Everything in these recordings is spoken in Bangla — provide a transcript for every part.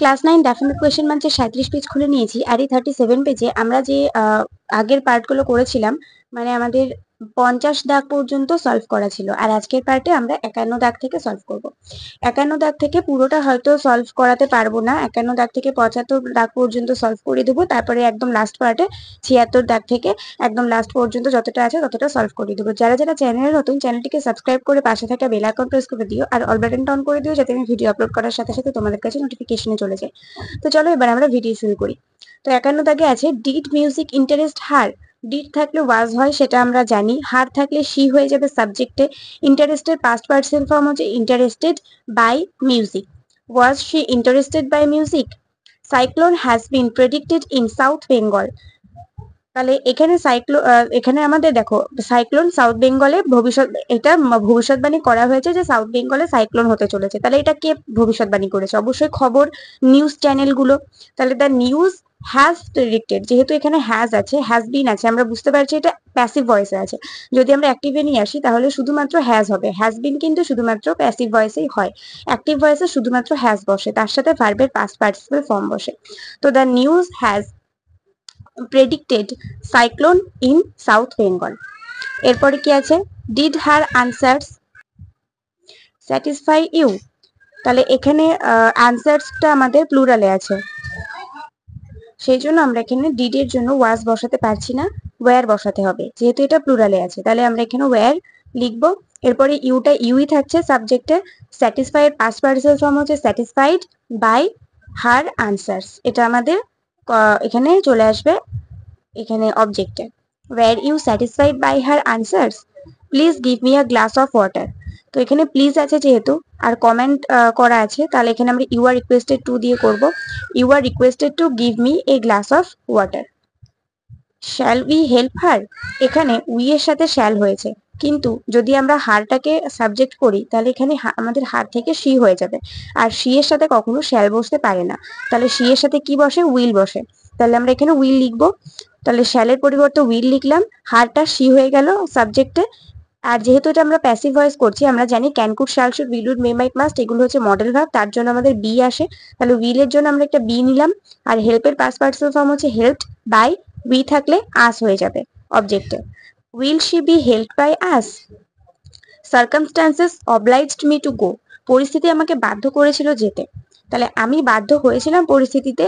ক্লাস 9 ডেফিনেট কোয়েশ্চেন বাঞ্চে 37 পেজ খুলে নিয়েছি। আর এই 37 পেজে আমরা যে আগের পার্টগুলো করেছিলাম, মানে আমাদের 50 দাগ পর্যন্ত সলভ করা ছিল, আর আজকের পার্টে আমরা 51 দাগ থেকে সলভ করব। 51 দাগ থেকে পুরোটা হয়তো সলভ করাতে পারবো না, 51 দাগ থেকে 75 দাগ পর্যন্ত সলভ করে দেবো, তারপরে একদম লাস্ট পার্টে 76 দাগ থেকে একদম লাস্ট পর্যন্ত যতটা আছে ততটা সলভ করে দেবো। যারা যারা চ্যানেলের নতুন, চ্যানেলটিকে সাবস্ক্রাইব করে পাশে থাকা বেল আইকন প্রেস করে দিও, আর অল বাটনটা অন করে দিও যাতে আমি ভিডিও আপলোড করার সাথে সাথে তোমাদের কাছে নোটিফিকেশনে চলে যায়। তো চলো এবার আমরা ভিডিও শুরু করি। তো 51 দাগে আছে did music interest her. Did থাকলে ওয়াজ হয়, সেটা আমরা জানি। হার থাকলে শি হয়ে যাবে সাবজেক্টে। ইন্টারেস্টেড পাস্ট পার্টিসিপেল ফর্ম হচ্ছে interested by music. Was she interested by music? Cyclone has been predicted in south Bengal. তাহলে এখানে এখানে আমাদের দেখো সাইক্লোন সাউথ বেঙ্গলে এটা ভবিষ্যৎবাণী করা হয়েছে যে সাউথ বেঙ্গলে সাইক্লোন হতে চলেছে। তাহলে এটা কে ভবিষ্যৎবাণী করেছে? অবশ্যই খবর, নিউজ চ্যানেলগুলো। তাহলে দ্য নিউজ হ্যাজ প্রেডিক্টেড, যেহেতু এখানে হ্যাজ আছে, হ্যাজ বিন আছে, আমরা বুঝতে পারছি এটা প্যাসিভ ভয়েসে আছে। যদি আমরা অ্যাক্টিভে নিয়ে আসি তাহলে শুধুমাত্র হ্যাজ হবে। হ্যাজ বিন কিন্তু শুধুমাত্র প্যাসিভ ভয়েসেই হয়, অ্যাক্টিভ ভয়েসে শুধুমাত্র হ্যাজ বসে, তার সাথে ভার্বের পাস্ট পার্টিসিপেল ফর্ম বসে। তো the news has predicted cyclone in south Bengal. এরপরে কি আছে? Did her answers satisfy you? তাহলে এখানে আনসার্সটা আমাদের প্লুরালে আছে, সেই জন্য আমরা এখানে ডিড এর জন্য ওয়াজ বসাতে পারছি না, ওয়্যার বসাতে হবে, যেহেতু এটা প্লুরালে আছে। তাহলে আমরা এখানে ওয়্যার লিখবো। এরপরে ইউটা ইউই থাকছে সাবজেক্টে। স্যাটিসফাই এর পাস্ট পার্টিসিপেল ফর্ম হচ্ছে স্যাটিসফাইড বাই হার আনসার্স, এটা আমাদের এখানে চলে আসবে এখানে অবজেক্টে। Were you satisfied by her answers, please give me a glass of water. তো এখানে প্লিজ আছে যেহেতু, আর কমেন্ট করা আছে, তাহলে এখানে আমরা ইউ আর রিকোয়েস্টেড টু দিয়ে করব। You are requested to give me a glass of water. Shall we help her? এখানে উই এর সাথে শ্যাল হয়েছে, কিন্তু যদি আমরা হারটাকে সাবজেক্ট করি তাহলে এখানে আমাদের হার থেকে শি হয়ে যাবে, আর শি এর সাথে কখনো শ্যাল বসতে পারে না। তাহলে শি এর সাথে কি বসে? উইল বসে। তাহলে আমরা এখানে উইল লিখবো। তাহলে শ্যালের পরিবর্তে উইল লিখলাম, হারটা শি হয়ে গেল সাবজেক্টে। আর যেহেতু এটা আমরা প্যাসিভ ভয়েস করছি, আমরা জানি can, could, shall, should, will, would, may, might, must এগুলো হচ্ছে মডেল ভার্ব, তার জন্য আমাদের বি আসে। তাহলে উইলের জন্য আমরা একটা বি নিলাম। আর হেল্পের পাস্ট পার্টিসিপেল ফর্ম হচ্ছে হেল্পড বাই, উই থাকলে আস হয়ে যাবে অবজেক্টে। Will she be helped by us? Circumstances obliged me to go. পরিস্থিতি আমাকে বাধ্য করেছিল যেতে। তাহলে আমি বাধ্য হয়েছিলাম পরিস্থিতিতে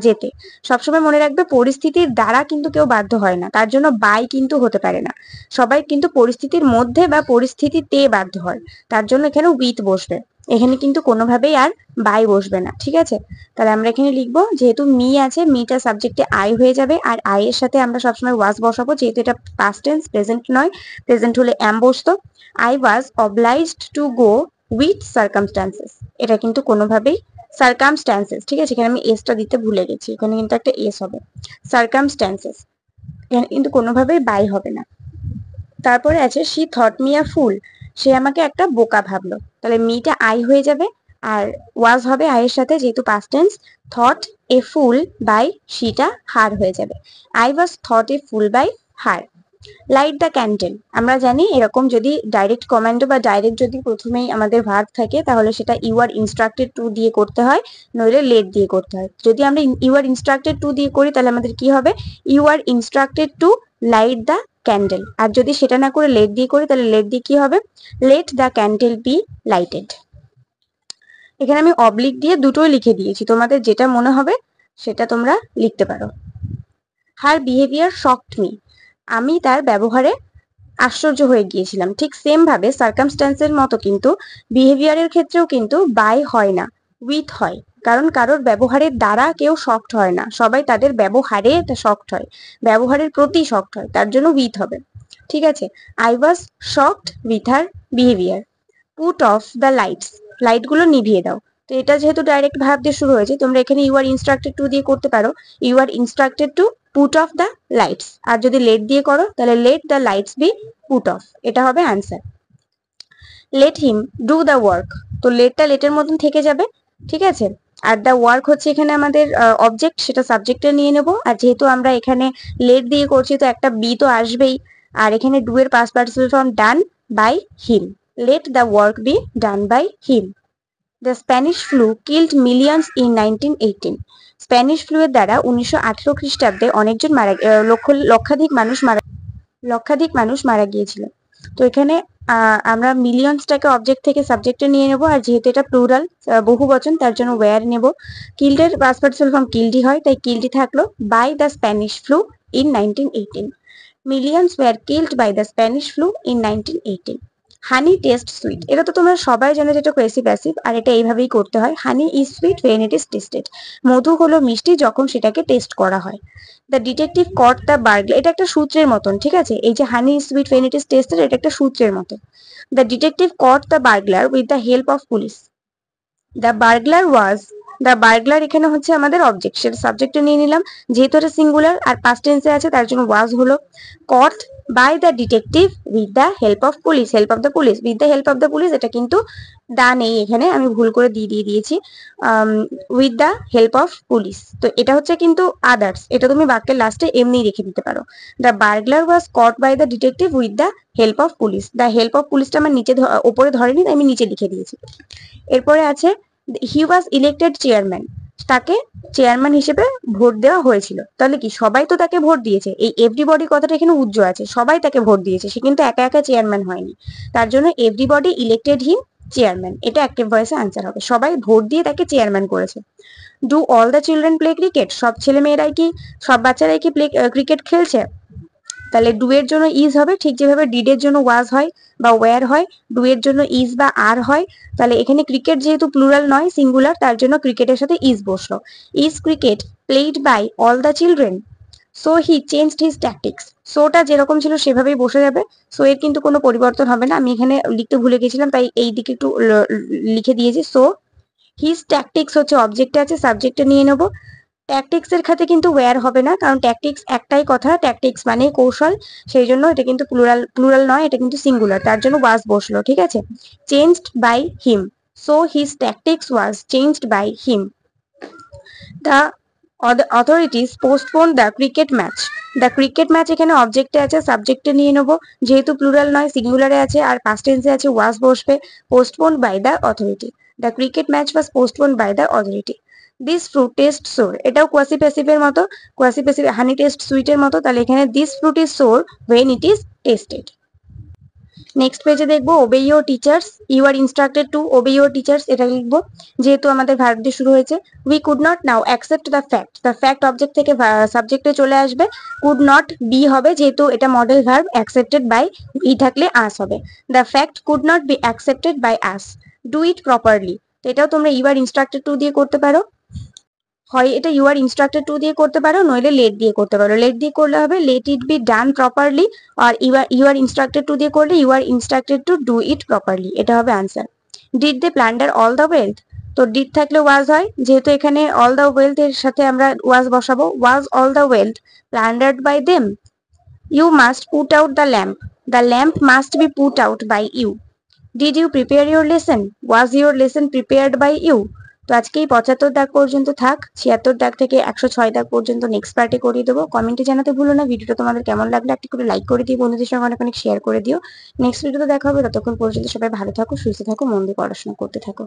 যেতে। সবসময় মনে রাখবে পরিস্থিতির দ্বারা কিন্তু কেউ বাধ্য হয় না, তার জন্য বাই কিন্তু হতে পারে না। সবাই কিন্তু পরিস্থিতির মধ্যে বা পরিস্থিতিতে বাধ্য হয়, তার জন্য এখানে উইথ বসবে। এখানে কিন্তু কোনোভাবেই আর বাই বসবে না, ঠিক আছে? তাহলে আমরা এখানে লিখবো, যেহেতু মি আছে, মিটা সাবজেক্টে আই হয়ে যাবে, আর আই এর সাথে আমরা সবসময় ওয়াজ বসাবো, যেহেতু এটা পাস্ট টেন্স, প্রেজেন্ট নয়। প্রেজেন্ট হলে অ্যাম বসতো। I was obliged to go with circumstances, এটা কিন্তু কোনোভাবেই সার্কামস্ট্যান্সেস, ঠিক আছে? এখানে আমি এসটা দিতে ভুলে গেছি, এখানে কিন্তু একটা এস হবে। সার্কামস্ট্যান্সেস, এখানে কিন্তু কোনোভাবেই বাই হবে না। তারপরে আছে শি থট মি আ ফুল, সে আমাকে একটা বোকা ভাবলো। তাহলে মিটা আই হয়ে যাবে, আর ওয়াজ হবে আই এর সাথে, যেহেতু past tense. Thought a fool by শিটা হার হয়ে যাবে। I was thought a fool by her. Light the candle, আমরা জানি এরকম যদি ডাইরেক্ট কমান্ডো বা ডাইরেক্ট যদি প্রথমেই আমাদের ভার্ব থাকে তাহলে সেটা ইউ আর ইনস্ট্রাক্টেড টু দিয়ে করতে হয়, নইলে লেট দিয়ে করতে হয়। যদি আমরা ইউ আর ইনস্ট্রাক্টেড টু দিয়ে করি তাহলে আমাদের কি হবে? You are instructed to light the candle. আর যদি সেটা না করে লেট দিয়ে করি তাহলে লেট দিয়ে কি হবে? Let the candle be lighted. এখানে আমি অবলিক দিয়ে দুটোই লিখে দিয়েছি, তোমাদের যেটা মনে হবে সেটা তোমরা লিখতে পারো। হার বিহেভিয়ার শকড মি, আমি তার ব্যবহারে আশ্চর্য হয়ে গিয়েছিলাম। ঠিক সেম ভাবে সার্কামস্ট্যান্সের মতো কিন্তু বিহেভিয়ারের ক্ষেত্রেও কিন্তু বাই হয় না, উইথ হয়। কারণ কারোর ব্যবহারের দ্বারা কেউ শকড হয় না, সবাই তাদের ব্যবহারে শকড হয়, ব্যবহারের প্রতি শকড হয়, তার জন্য উইথ হবে, ঠিক আছে? I was shocked with her behaviour. Put off the lights, লাইটগুলো নিভিয়ে দাও। তো এটা যেহেতু ডাইরেক্ট ভার্ব দিয়ে শুরু হয়েছে, তোমরা এখানে ইউ আর ইনস্ট্রাক্টেড টু দিয়ে করতে পারো। You are instructed to put off the lights. আর যদি লেট দিয়ে করো তাহলে let the lights be put off, এটা হবে answer. Let him do the work, তো লেটটা লেটের মতন থেকে যাবে, ঠিক আছে? আর দ্য ওয়ার্ক হচ্ছে এখানে আমাদের অবজেক্ট, সেটা সাবজেক্টে নিয়ে নেব। আর যেহেতু আমরা এখানে লেট দিয়ে করছি তো একটা বি তো আসবেই। আর এখানে ডু এর past participle form done by him. Let the work be done by him. The Spanish flu killed millions in 1918। Spanish flu এর দ্বারা 1918 খ্রিস্টাব্দে অনেকজন লক্ষাধিক মানুষ মারা গিয়েছিল। তো এখানে আমরা মিলিয়ন্সটাকে অবজেক্ট থেকে সাবজেক্টে নিয়ে নেব, আর যেহেতু এটা প্লুরাল বহু বচন তার জন্য ওয়্যার নেব। কিল্ডের পাস্ট পার্টিসিপল ফর্ম কিল্ডি হয়, তাই কিল্ডি থাকলো। By the Spanish flu in 1918, millions were killed by the Spanish flu in 1918। Honey taste sweet, এটা তো তোমরা সবাই জানো যেটা কোয়েসিভ প্যাসিভ, আর এটা এইভাবেই করতে হয়। Honey is sweet when it is tested, মধু হলো মিষ্টি যখন সেটাকে টেস্ট করা হয়। The detective caught the burglar, এটা একটা সূত্রের মতন, ঠিক আছে? এই যে honey is sweet when it is tested, এটা একটা সূত্রের মতো। The detective caught the burglar with the help of police. The burglar was, the burglar এখানে হচ্ছে আমাদের অবজেক্ট, সেটা সাবজেক্টে নিয়ে নিলাম, যেহেতু এটা সিঙ্গুলার আর পাস্ট টেন্সে আছে তার জন্য ওয়াজ হলো। Caught by the detective with the help of police, help of the police, with the help of the police, এটা কিন্তু দা নেই এখানে, আমি ভুল করে দিয়ে দিয়েছি। With the help of police, তো এটা হচ্ছে কিন্তু আদার্স, এটা তুমি বাক্যের লাস্টে এমনি রেখে দিতে পারো। The burglar was caught by the detective with the help of police, the help of পুলিশটা আমার নিচে ওপরে ধরেনি, আমি নিচে লিখে দিয়েছি। এরপরে আছে হি ওয়াজ ইলেক্টেড চেয়ারম্যান, তাকে চেয়ারম্যান হিসেবে ভোট দেওয়া হয়েছিল। তাহলে কি সবাই তো তাকে ভোট দিয়েছে, এই এভরিবডি কথাটা এখানে উজ্জ্ব আছে, সবাই তাকে ভোট দিয়েছে, সে কিন্তু একা একা চেয়ারম্যান হয়নি। তার জন্য এভরিবডি ইলেক্টেড হিম চেয়ারম্যান, এটা অ্যাক্টিভ ভয়েসে আনসার হবে, সবাই ভোট দিয়ে তাকে চেয়ারম্যান করেছে। Do all the children play cricket, সব ছেলে মেয়েরাই কি, সব বাচ্চারাই কি ক্রিকেট খেলছে? তাহলে ডু এর জন্য ইজ হবে, ঠিক যেভাবে ডিড এর জন্য ওয়াজ হয় বা ওয়্যার হয়, ডু এর জন্য ইজ বা আর হয়। তাহলে এখানে ক্রিকেট যেহেতু প্লুরাল নয় সিঙ্গুলার, তার জন্য ক্রিকেটের সাথে ইজ বসলো। Is cricket played by all the children, so he changed his tactics, সোটা যেরকম ছিল সেভাবেই বসে যাবে, সো এর কিন্তু কোনো পরিবর্তন হবে না। আমি এখানে লিখতে ভুলে গেছিলাম তাই এই দিকে একটু লিখে দিয়েছি। সো হিজ ট্যাকটিক্স হচ্ছে অবজেক্টে আছে, সাবজেক্টে নিয়ে নেবো। ট্যাকটিক্স এর খাতে কিন্তু ওয়্যার হবে না, কারণ ট্যাকটিক্স একটাই কথা, ট্যাকটিক্স মানে কৌশল, সেই জন্য এটা কিন্তু প্লুরাল নয়, এটা কিন্তু সিঙ্গুলার, তার জন্য ওয়াজ বসলো, ঠিক আছে? Changed by him, so his tactics was changed by him. The authorities postpone the cricket match, the cricket match এখানে অবজেক্টে আছে, সাবজেক্টে নিয়ে নেবো, যেহেতু প্লুরাল নয় সিঙ্গুলারে আছে আর পাস্ট টেন্সে আছে, ওয়াজ বসবে। Postpone by the authority, the cricket match was postpone by the authority. This fruit taste sour, এটাও কোয়াসি প্যাসিভের মতো, কোয়াসি প্যাসিভ হানি টেস্ট সুইটের মতো, তাহলে এখানে this fruit is sour when it is tested. Next পেজে দেখবো obey your teachers, you are instructed to obey your teachers, এটা লিখবো, যেহেতু আমাদের ভার্ব দিয়ে শুরু হয়েছে। We could not now accept the fact object থেকে সাবজেক্টে চলে আসবে, কুড নট বি হবে, যেহেতু এটা মডেল ভার্ব, অ্যাকসেপ্টেড বাই ই থাকলে আস হবে। The fact could not be accepted by us. Do it properly, তো এটাও তোমরা ইউ আর ইনস্ট্রাক্টেড টু দিয়ে করতে পারো, হয় এটা ইউ আর ইনস্ট্রাক্টেড টু দিয়ে করতে পারো, নইলে লেট দিয়ে করতে পারো। লেট দিয়ে করলে হবে let it be done properly, আর ইউ আর ইনস্ট্রাক্টেড টু দিয়ে করলে you are instructed to do it properly, এটা হবে answer. Did they plunder all the wealth, তো ডিড থাকলে ওয়াজ হয়, যেহেতু এখানে অল দ্য ওয়েলথ এর সাথে আমরা ওয়াজ বসাবো, was all the wealth plundered by them. You must put out the lamp must be put out by you. Did you prepare your lesson, was your lesson prepared by you. তো আজকে এই 75 দাগ পর্যন্ত থাক, 76 দাগ থেকে 106 দাগ পর্যন্ত নেক্সট পার্টে করিয়ে দেবো। কমেন্টে জানাতে ভুলো না ভিডিওটা তোমাদের কেমন লাগলো, একটি করে লাইক করে দিও, বন্ধুদের সঙ্গে অনেক অনেক শেয়ার করে দিও। নেক্সট ভিডিওতে দেখা হবে, ততক্ষণ পর্যন্ত সবাই ভালো থাকো, সুস্থ থাকো, মন দিয়ে পড়াশোনা করতে থাকো।